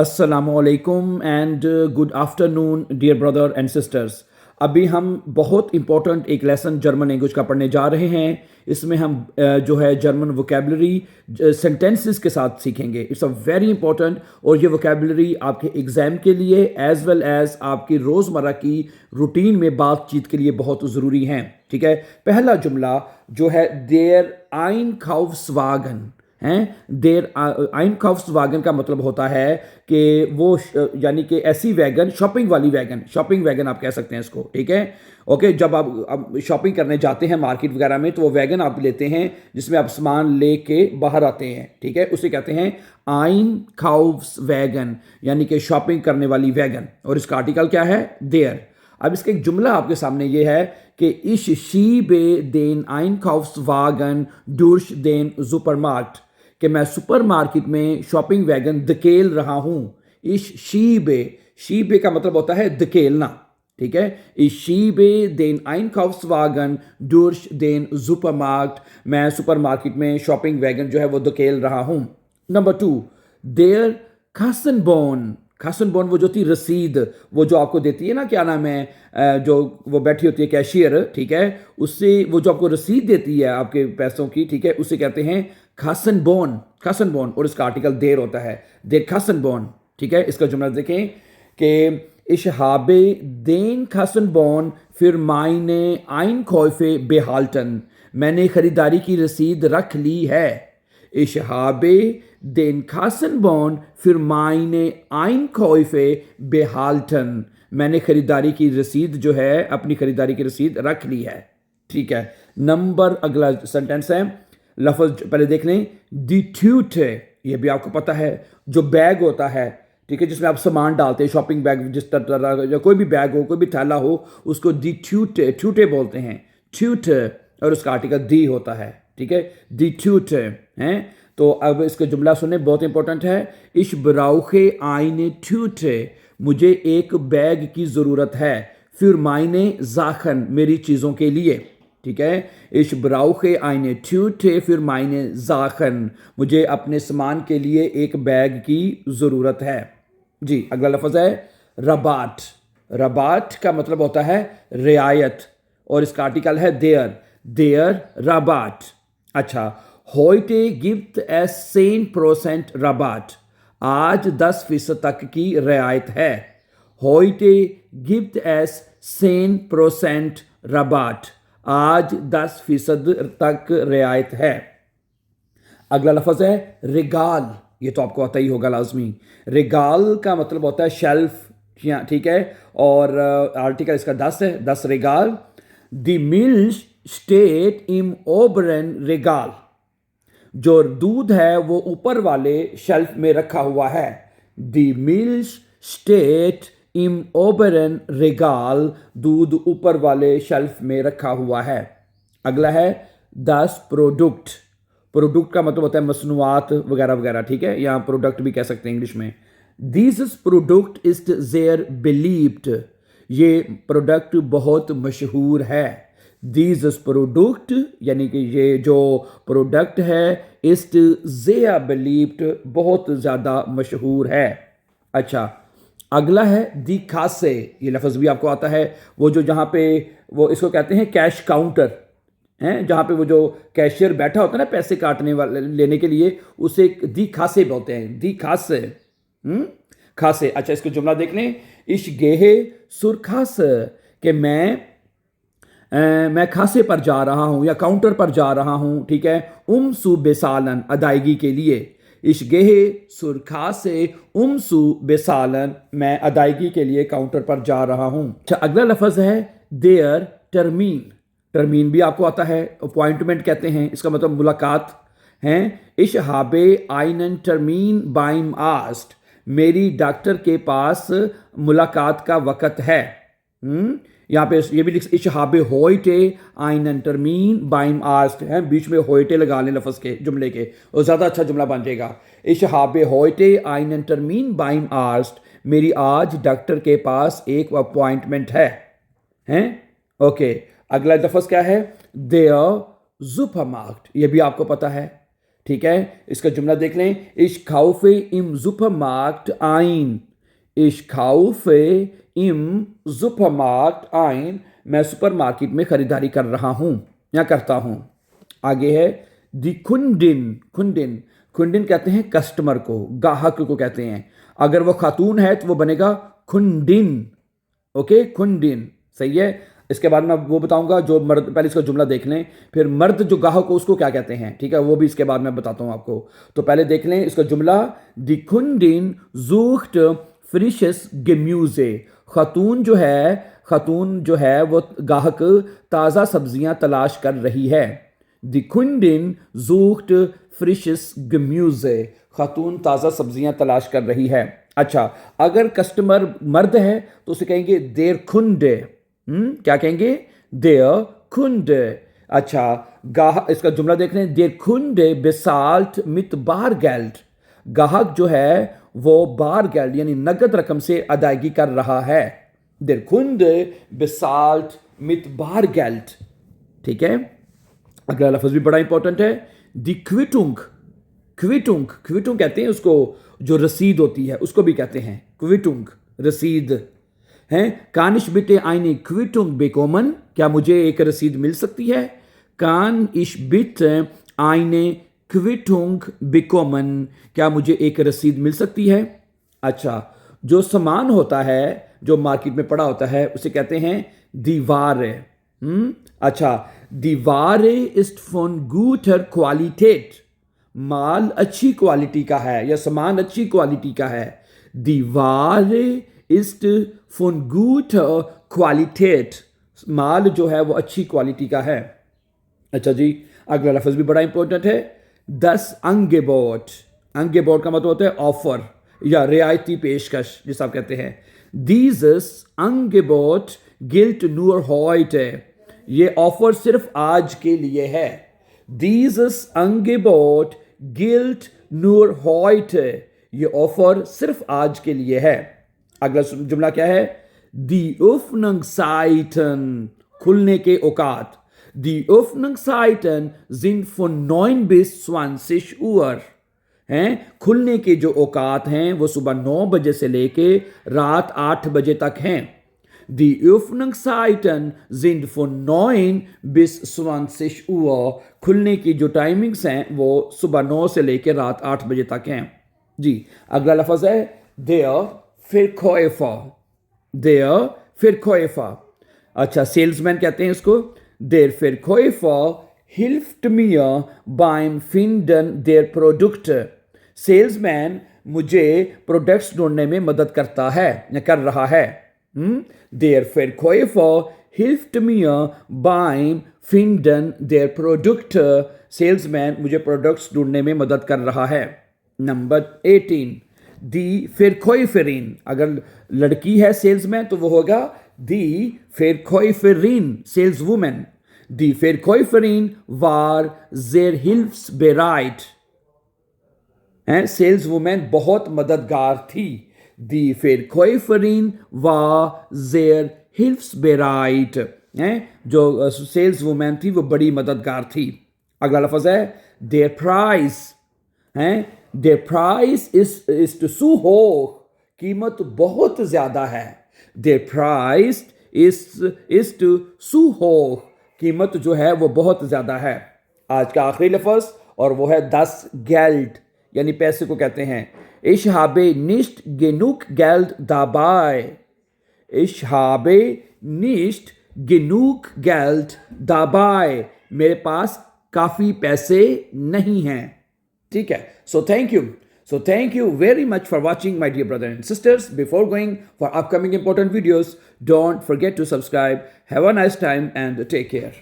अस्सलामुअलैकुम and good afternoon dear brother and sisters. अभी हम बहुत इंपॉर्टेंट एक लेसन जर्मन लैंग्वेज का पढ़ने जा रहे हैं। इसमें हम जो है जर्मन वोकेबलरी सेंटेंसेस के साथ सीखेंगे। इट्स अ वेरी इंपॉर्टेंट, और ये वोकेबलरी आपके एग्ज़ाम के लिए एज वेल एज आपकी रोज़मर्रा की रूटीन में बातचीत के लिए बहुत ज़रूरी हैं। ठीक है, पहला जुमला जो है देयर आइनकाउफ्सवागन हैं। देर आइनकाउफ्सवागन का मतलब होता है कि वो यानी कि ऐसी वैगन, शॉपिंग वाली वैगन, शॉपिंग वैगन आप कह सकते हैं इसको। ठीक है, ओके। जब आप शॉपिंग करने जाते हैं मार्केट वगैरह में तो वो वैगन आप लेते हैं जिसमें आप सामान लेके बाहर आते हैं। ठीक है, उसे कहते हैं आइनकाउफ्सवैगन, यानी कि शॉपिंग करने वाली वैगन। और इसका आर्टिकल क्या है? देयर। अब इसका एक जुमला आपके सामने ये है कि इश शीबे देन आइनकाउफ्सवागन दुर्श देन सुपरमार्केट, कि मैं सुपरमार्केट में शॉपिंग वैगन धकेल रहा हूं। इस शीबे, शीबे का मतलब होता है धकेलना। ठीक है, इस शीबे देन आइनकाउफ्सवागन दुर्श देन सुपरमार्केट, मैं सुपरमार्केट में शॉपिंग वैगन जो है वो धकेल रहा हूं। Number 2, there खासनबोन। खासनबोन वो जो थी रसीद, वो जो आपको देती है ना, क्या नाम है, जो वो बैठी होती है कैशियर, ठीक है, उससे वो जो आपको रसीद देती है आपके पैसों की, ठीक है, उसे कहते हैं खासनबोन। खासनबोन, और इसका आर्टिकल देर होता है, देर खासनबोन। ठीक है, इसका जुमला देखें कि ich habe den Kassenbon für meine Einkäufe behalten, मैंने खरीदारी की रसीद रख ली है। Ich habe den Kassenbon für meine Einkäufe behalten, मैंने खरीदारी की रसीद जो है, अपनी खरीदारी की रसीद रख ली है। ठीक है, नंबर अगला सेंटेंस है, लफ्ज पहले देख लें। दी ट्यूटे, ये भी आपको पता है, जो बैग होता है, ठीक है, जिसमें आप सामान डालते हैं, शॉपिंग बैग, जिस तरह या कोई भी बैग हो, कोई भी थैला हो, उसको दी ट्यूटे, ट्यूटे बोलते हैं, ट्यूटे, और उसका आर्टिकल दी होता है। ठीक है, दी ट्यूटे हैं। तो अब इसका जुमला सुने, बहुत इंपॉर्टेंट है। इश ब्राउखे आइने ट्यूटे, मुझे एक बैग की ज़रूरत है। फिर मायने जाखन, मेरी चीज़ों के लिए। ठीक है, इश ब्राउखे आइने ट्यूटे फिर मायने जाखन, मुझे अपने सामान के लिए एक बैग की ज़रूरत है। जी, अगला लफ्ज़ है रबाट। रबाट का मतलब होता है रियायत, और इसका आर्टिकल है देयर, देयर रबाट। अच्छा, होइटे गिफ्ट एस 10% रबाट, आज 10% तक की रियायत है। होइटे गिफ्ट एस 10% रबाट, आज 10% तक रियायत है। अगला लफ्ज़ है रिगाल, ये तो आपको आता ही होगा लाजमी। रिगाल का मतलब होता है शेल्फ, ठीक है, और आर्टिकल इसका 10 है, 10 रिगाल। द मिल्क स्टेट इम ओबरन रिगाल, जो दूध है वो ऊपर वाले शेल्फ में रखा हुआ है। द मिल्क स्टेट इम ओबरन रिगाल, दूध ऊपर वाले शेल्फ में रखा हुआ है। अगला है 10 प्रोडक्ट। प्रोडक्ट का मतलब होता है मसनूआत वगैरह वगैरह। ठीक है, यहाँ प्रोडक्ट भी कह सकते हैं इंग्लिश में। This product is there believed, ये प्रोडक्ट बहुत मशहूर है। दिस प्रोडक्ट यानी कि ये जो प्रोडक्ट है, इज देयर बिलीव्ड, बहुत ज़्यादा मशहूर है। अच्छा, अगला है दी खासे, ये लफ्ज़ भी आपको आता है, वो जो जहाँ पे वो इसको कहते हैं कैश काउंटर हैं, जहाँ पे वो जो कैशियर बैठा होता है ना पैसे काटने वाले लेने के लिए, उसे दी खासे बोलते हैं, दी खासे। खासे। अच्छा, इसको जुमला देख लें। इश गेहे सुरखास, कि मैं खासे पर जा रहा हूँ या काउंटर पर जा रहा हूँ। ठीक है, सु बेसालन, अदायगी के लिए। इश गेहे सुरखासे सु बेसालन, मैं अदायगी के लिए काउंटर पर जा रहा हूँ। अच्छा, अगला लफ्ज़ है देयर टर्मीन। टर्मीन भी आपको आता है, अपॉइंटमेंट कहते हैं, इसका मतलब मुलाकात हैं। इश हाबे आइनन टर्मीन बाइम आस्ट, मेरी डॉक्टर के पास मुलाकात का वक़्त है। यहाँ पे ये भी इश हाबे होइटे आइनन टर्मीन बाइम आस्ट है, बीच में होइटे लगा लें लफ्ज़ के जुमले के, और ज़्यादा अच्छा जुमला बन जाएगा। इश हाबे होइटे आइनन टर्मीन बाइम आस्ट, मेरी आज डॉक्टर के पास एक अपॉइंटमेंट है। हैं, ओके। अगला लफ्ज़ क्या है? देयर सुपरमार्केट, ये भी आपको पता है, ठीक है, इसका जुमला देख लें, इश खाउफे इम सुपरमार्क्ट आइन, इश खाउफे इम सुपरमार्क्ट आइन, मैं सुपरमार्केट में खरीदारी कर रहा हूं या करता हूं। आगे है दी खुंडिन, खुंडिन, खुंडिन कहते हैं कस्टमर को, गाहक को कहते हैं। अगर वो खातून है तो वो बनेगा खुंडिन, ओके, खुंडिन, सही है। इसके बाद मैं वो बताऊंगा जो मर्द, पहले इसका जुमला देख लें, फिर मर्द जो गाहक को उसको क्या कहते हैं, ठीक है, वो भी इसके बाद मैं बताता हूं आपको। तो पहले देख लें इसका जुमला, दी खुंडिन ज़ूख्ट फ्रिशेस गेम्यूजे, खातून जो है वो गाहक ताज़ा सब्जियां तलाश कर रही है। दी खुंडिन ज़ूख्ट फ्रिशेस गेम्यूजे, खातून ताज़ा सब्जियां तलाश कर रही है। अच्छा, अगर कस्टमर मर्द है तो उसे कहेंगे देर खुंडे, क्या कहेंगे, देर खुंडे। अच्छा, इसका जुमला देख रहे हैं, देर खुंडे बेसाल्ट मित बार गेल्ड, गाहक जो है वो बार गेल्ड यानी नगद रकम से अदायगी कर रहा है। देर खुंडे बेसाल्ट मित बार गेल्ड, ठीक है। अगला लफ्ज भी बड़ा इंपॉर्टेंट है, दी क्विटुंग, क्विटुंग, क्विटुंग कहते हैं उसको जो रसीद होती है, उसको भी कहते हैं क्विटुंग, रसीद है। कान इश बिटे आइने क्विटुंग बेकोमन, क्या मुझे एक रसीद मिल सकती है। कान इश बिट आइने क्विटुंग बेकोमन, क्या मुझे एक रसीद मिल सकती है। अच्छा, जो सामान होता है जो मार्केट में पड़ा होता है उसे कहते हैं दीवार। अच्छा, दीवारे इस्ट फोन गुटर क्वालिटेट, माल अच्छी क्वालिटी का है या सामान अच्छी क्वालिटी का है। दीवारे इस्ट फोन गुटर क्वालिटेट, माल जो है वो अच्छी क्वालिटी का है। अच्छा जी, अगला लफ्ज भी बड़ा इंपॉर्टेंट है, 10 अंगेबोट, अंगेबोट का मतलब होता है ऑफर या रियायती पेशकश जिसे आप कहते हैं। Dieses Angebot gilt nur heute, ये ऑफर सिर्फ आज के लिए है। Dieses Angebot gilt nur heute, ये ऑफर सिर्फ आज के लिए है। अगला जुमला क्या है, Die Öffnungszeiten, खुलने के औकात। Die Öffnungszeiten sind von 9 bis 20 Uhr, हैं, खुलने के जो औकात हैं वो सुबह 9 बजे से लेके रात 8 बजे तक हैं। Die Öffnungszeiten sind von 9 bis 20 Uhr, खुलने की जो टाइमिंग्स हैं वो सुबह 9 से लेके रात 8 बजे तक हैं जी। अगला लफ्ज है der Verkäufer, der Verkäufer। अच्छा, सेल्समैन कहते हैं इसको। Der Verkäufer hilft mir beim Finden der Produkte, salesman मुझे प्रोडक्ट्स ढूंढने में मदद करता है या कर रहा है। Der Verkäufer hilft mir beim Finden der Produkte, salesman मुझे प्रोडक्ट्स ढूंढने में मदद कर रहा है। नंबर 18, Die Verkäuferin, अगर लड़की है सेल्समैन तो वो होगा Die Verkäuferin, saleswoman. Die Verkäuferin war sehr hilfsbereit, sales women बहुत मददगार थी। Die Verkäuferin war sehr hilfsbereit, जो सेल्स वुमेन थी वो बड़ी मददगार थी। अगला लफ्ज है der Preis, der Preis ist zu hoch, कीमत बहुत ज्यादा है। Der Preis ist zu hoch, कीमत जो है वो बहुत ज्यादा है। आज का आखिरी लफ्ज और वो है 10 Geld, यानी पैसे को कहते हैं। Ich habe nicht genug Geld dabei, ich habe nicht genug Geld dabei, मेरे पास काफी पैसे नहीं हैं, ठीक है। So thank you very much for watching, my dear brothers and sisters. Before going for upcoming important videos, don't forget to subscribe. Have a nice time and take care.